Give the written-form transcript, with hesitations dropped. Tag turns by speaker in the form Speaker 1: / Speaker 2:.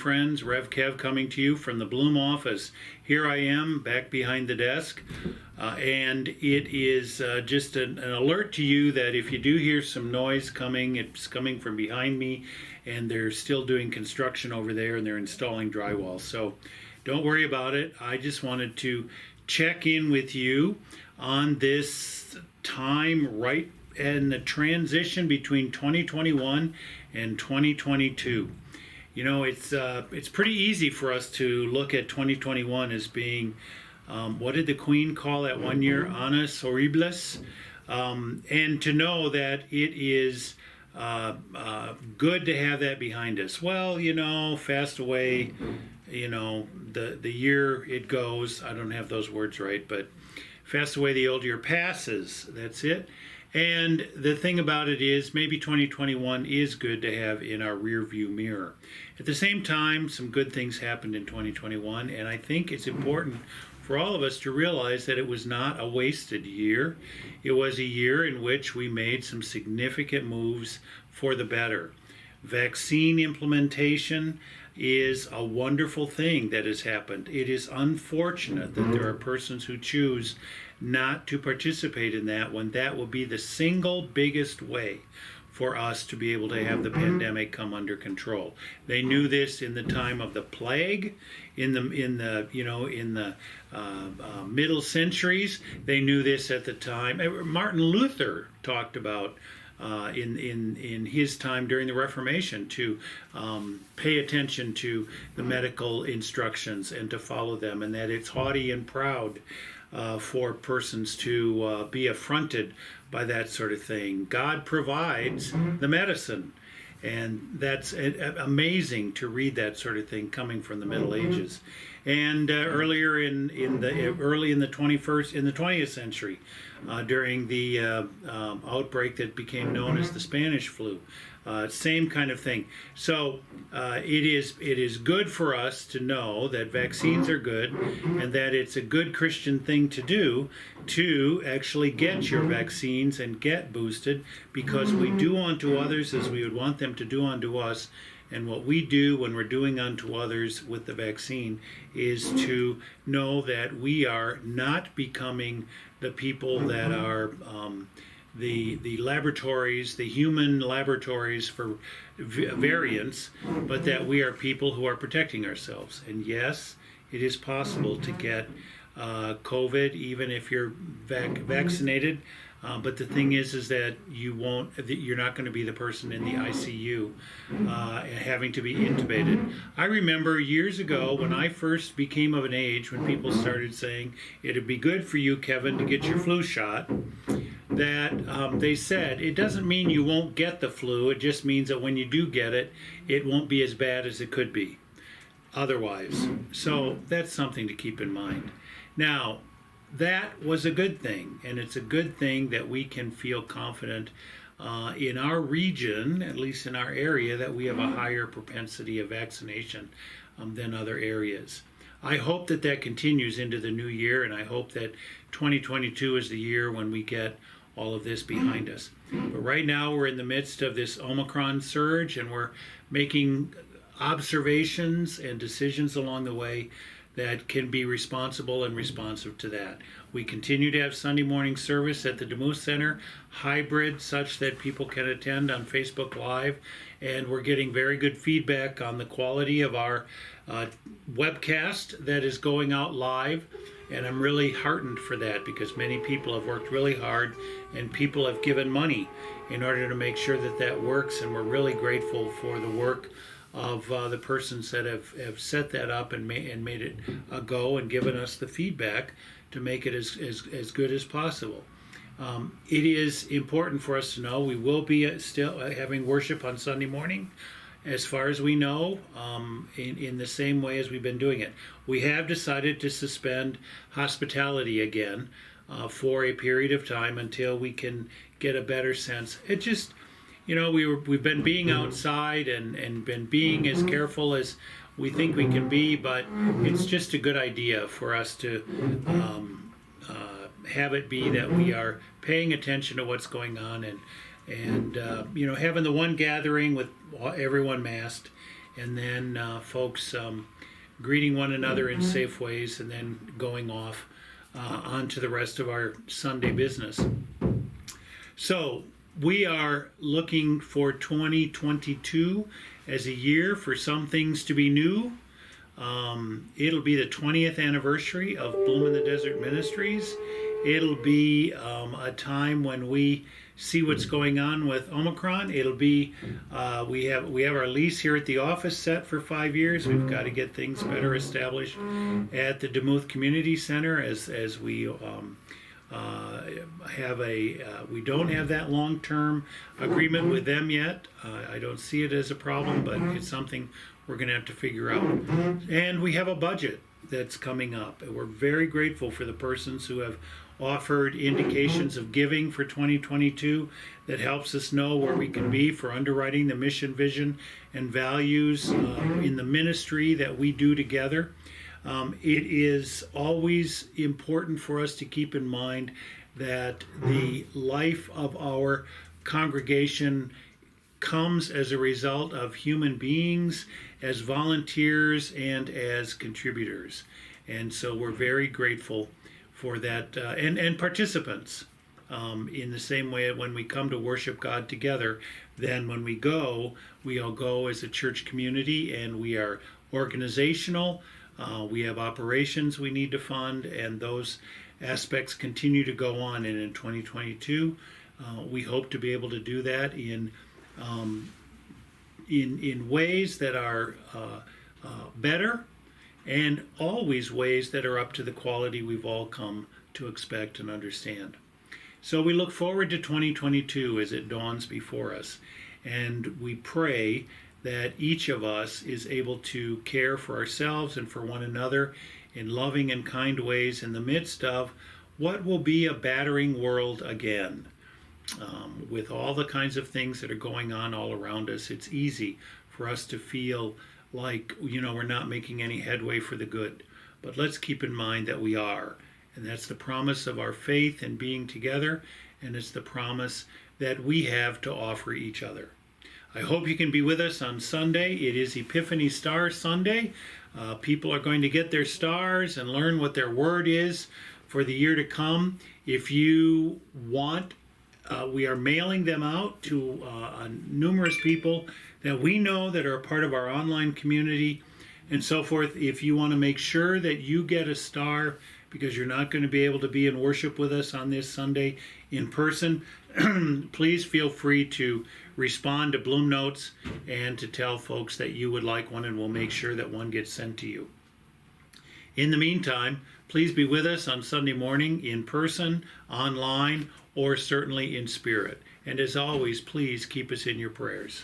Speaker 1: friends. Rev Kev coming to you from the Bloom office. Here I am back behind the desk, and it is just an alert to you that if you do hear some noise coming, it's coming from behind me, and they're still doing construction over there, and they're installing drywall. So don't worry about it. I just wanted to check in with you on this time right in the transition between 2021 and 2022. You know, it's pretty easy for us to look at 2021 as being, what did the Queen call that one year? Annus Horribilis. And to know that it is good to have that behind us. Well, you know, fast away, you know, the year it goes. I don't have those words right, but fast away the old year passes. That's it. And the thing about it is maybe 2021 is good to have in our rear view mirror. At the same time, some good things happened in 2021, and I think it's important for all of us to realize that it was not a wasted year. It was a year in which we made some significant moves for the better. Vaccine implementation is a wonderful thing that has happened. It is unfortunate that there are persons who choose not to participate in that when that will be the single biggest way for us to be able to have the pandemic come under control. They knew this in the time of the plague, in the middle centuries. They knew this at the time. Martin Luther talked about in his time during the Reformation to pay attention to the medical instructions and to follow them, and that it's haughty and proud for persons to be affronted by that sort of thing. God provides the medicine, and that's amazing to read that sort of thing coming from the Middle Ages. And earlier in the 20th century, during the outbreak that became known as the Spanish flu. Same kind of thing. So it is good for us to know that vaccines are good, and that it's a good Christian thing to do to actually get your vaccines and get boosted, because we do unto others as we would want them to do unto us. And what we do when we're doing unto others with the vaccine is to know that we are not becoming the people that are the laboratories, the human laboratories for variants, but that we are people who are protecting ourselves. And yes, it is possible to get COVID even if you're vaccinated. But the thing is that you're not going to be the person in the ICU having to be intubated. I remember years ago when I first became of an age, when people started saying it'd be good for you, Kevin, to get your flu shot, that they said it doesn't mean you won't get the flu. It just means that when you do get it, it won't be as bad as it could be otherwise. So that's something to keep in mind. Now, that was a good thing, and it's a good thing that we can feel confident in our region, at least in our area, that we have a higher propensity of vaccination than other areas. I hope that that continues into the new year, and I hope that 2022 is the year when we get all of this behind us. But right now we're in the midst of this Omicron surge, and we're making observations and decisions along the way that can be responsible and responsive to that. We continue to have Sunday morning service at the DeMoose Center, hybrid, such that people can attend on Facebook Live, and we're getting very good feedback on the quality of our webcast that is going out live, and I'm really heartened for that, because many people have worked really hard and people have given money in order to make sure that that works, and we're really grateful for the work of the persons that have set that up and made it a go and given us the feedback to make it as good as possible. It is important for us to know we will be still having worship on Sunday morning, as far as we know, in the same way as we've been doing it. We have decided to suspend hospitality again for a period of time until we can get a better sense. It just, you know, we've been being outside and been being as careful as we think we can be, but it's just a good idea for us to have it be that we are paying attention to what's going on and you know, having the one gathering with everyone masked and then folks greeting one another in safe ways, and then going off on to the rest of our Sunday business. So we are looking for 2022 as a year for some things to be new. It'll be the 20th anniversary of Bloom in the Desert Ministries. It'll be a time when we see what's going on with Omicron. It'll be we have our lease here at the office set for 5 years. We've got to get things better established at the Demuth Community Center as we we don't have that long-term agreement with them yet. I don't see it as a problem, but it's something we're going to have to figure out. And we have a budget that's coming up. We're very grateful for the persons who have offered indications of giving for 2022 that helps us know where we can be for underwriting the mission, vision, and values in the ministry that we do together. It is always important for us to keep in mind that the life of our congregation comes as a result of human beings as volunteers and as contributors. And so we're very grateful for that, and participants. In the same way, when we come to worship God together, then when we all go as a church community, and we are organizational. We have operations we need to fund, and those aspects continue to go on. And in 2022, we hope to be able to do that in ways that are better, and always ways that are up to the quality we've all come to expect and understand. So we look forward to 2022 as it dawns before us, and we pray that each of us is able to care for ourselves and for one another in loving and kind ways in the midst of what will be a battering world again. With all the kinds of things that are going on all around us, it's easy for us to feel like, we're not making any headway for the good. But let's keep in mind that we are. And that's the promise of our faith and being together, and it's the promise that we have to offer each other. I hope you can be with us on Sunday. It is Epiphany Star Sunday. People are going to get their stars and learn what their word is for the year to come. If you want, we are mailing them out to numerous people that we know that are a part of our online community and so forth. If you want to make sure that you get a star because you're not going to be able to be in worship with us on this Sunday in person, please feel free to respond to Bloom Notes and to tell folks that you would like one, and we'll make sure that one gets sent to you. In the meantime, please be with us on Sunday morning in person, online, or certainly in spirit. And as always, please keep us in your prayers.